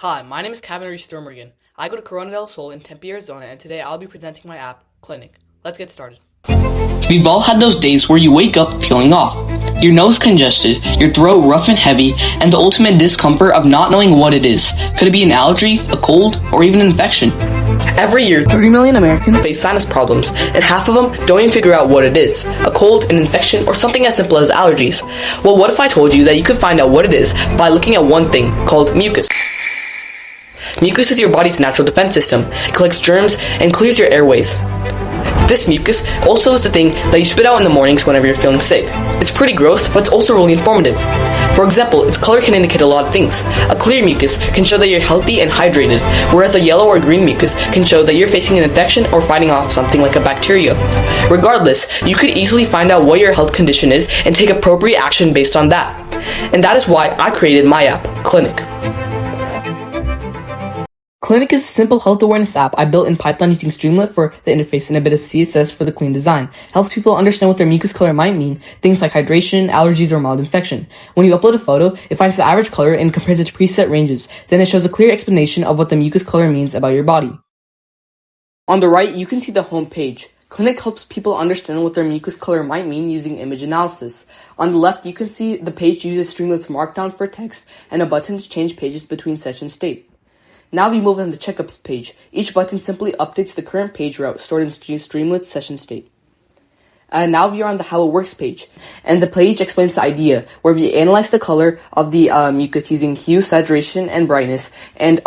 Hi, my name is Kavinharish Thirumurugan. I go to Corona del Sol in Tempe, Arizona, and today I'll be presenting my app, Klinik. Let's get started. We've all had those days where you wake up feeling off. Your nose congested, your throat rough and heavy, and the ultimate discomfort of not knowing what it is. Could it be an allergy, a cold, or even an infection? Every year, 30 million Americans face sinus problems, and half of them don't even figure out what it is. A cold, an infection, or something as simple as allergies. Well, what if I told you that you could find out what it is by looking at one thing called mucus? Mucus is your body's natural defense system. It collects germs and clears your airways. This mucus also is the thing that you spit out in the mornings whenever you're feeling sick. It's pretty gross, but it's also really informative. For example, its color can indicate a lot of things. A clear mucus can show that you're healthy and hydrated, whereas a yellow or green mucus can show that you're facing an infection or fighting off something like a bacteria. Regardless, you could easily find out what your health condition is and take appropriate action based on that. And that is why I created my app, Klinik. Klinik is a simple health awareness app I built in Python using Streamlit for the interface and a bit of CSS for the clean design. It helps people understand what their mucus color might mean, things like hydration, allergies, or mild infection. When you upload a photo, it finds the average color and compares it to preset ranges. Then it shows a clear explanation of what the mucus color means about your body. On the right, you can see the home page. Klinik helps people understand what their mucus color might mean using image analysis. On the left, you can see the page uses Streamlit's Markdown for text and a button to change pages between session state. Now we move on to the checkups page. Each button simply updates the current page route stored in Streamlit's session state. And now we are on the How It Works page, and the page explains the idea, where we analyze the color of the mucus using hue, saturation, and brightness, and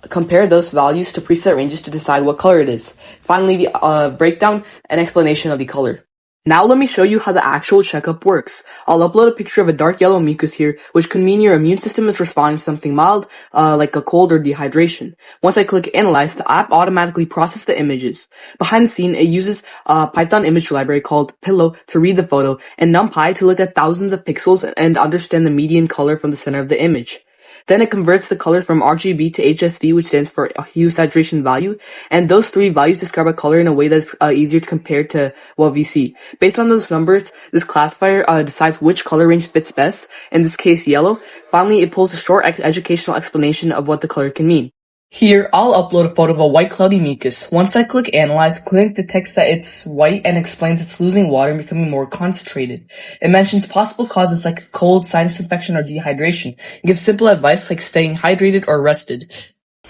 compare those values to preset ranges to decide what color it is. Finally, we break down an explanation of the color. Now let me show you how the actual checkup works. I'll upload a picture of a dark yellow mucus here, which could mean your immune system is responding to something mild, like a cold or dehydration. Once I click Analyze, the app automatically processes the images. Behind the scene, it uses a Python image library called Pillow to read the photo, and NumPy to look at thousands of pixels and understand the median color from the center of the image. Then it converts the colors from RGB to HSV, which stands for hue, saturation, value, and those three values describe a color in a way that's easier to compare to what we see. Based on those numbers, this classifier decides which color range fits best, in this case yellow. Finally, it pulls a short educational explanation of what the color can mean. Here, I'll upload a photo of a white cloudy mucus. Once I click Analyze, Klinik detects that it's white and explains it's losing water and becoming more concentrated. It mentions possible causes like cold, sinus infection, or dehydration, and gives simple advice like staying hydrated or rested.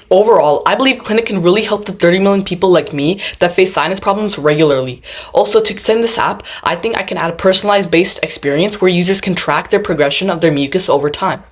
Overall, I believe Klinik can really help the 30 million people like me that face sinus problems regularly. Also, to extend this app, I think I can add a personalized based experience where users can track their progression of their mucus over time.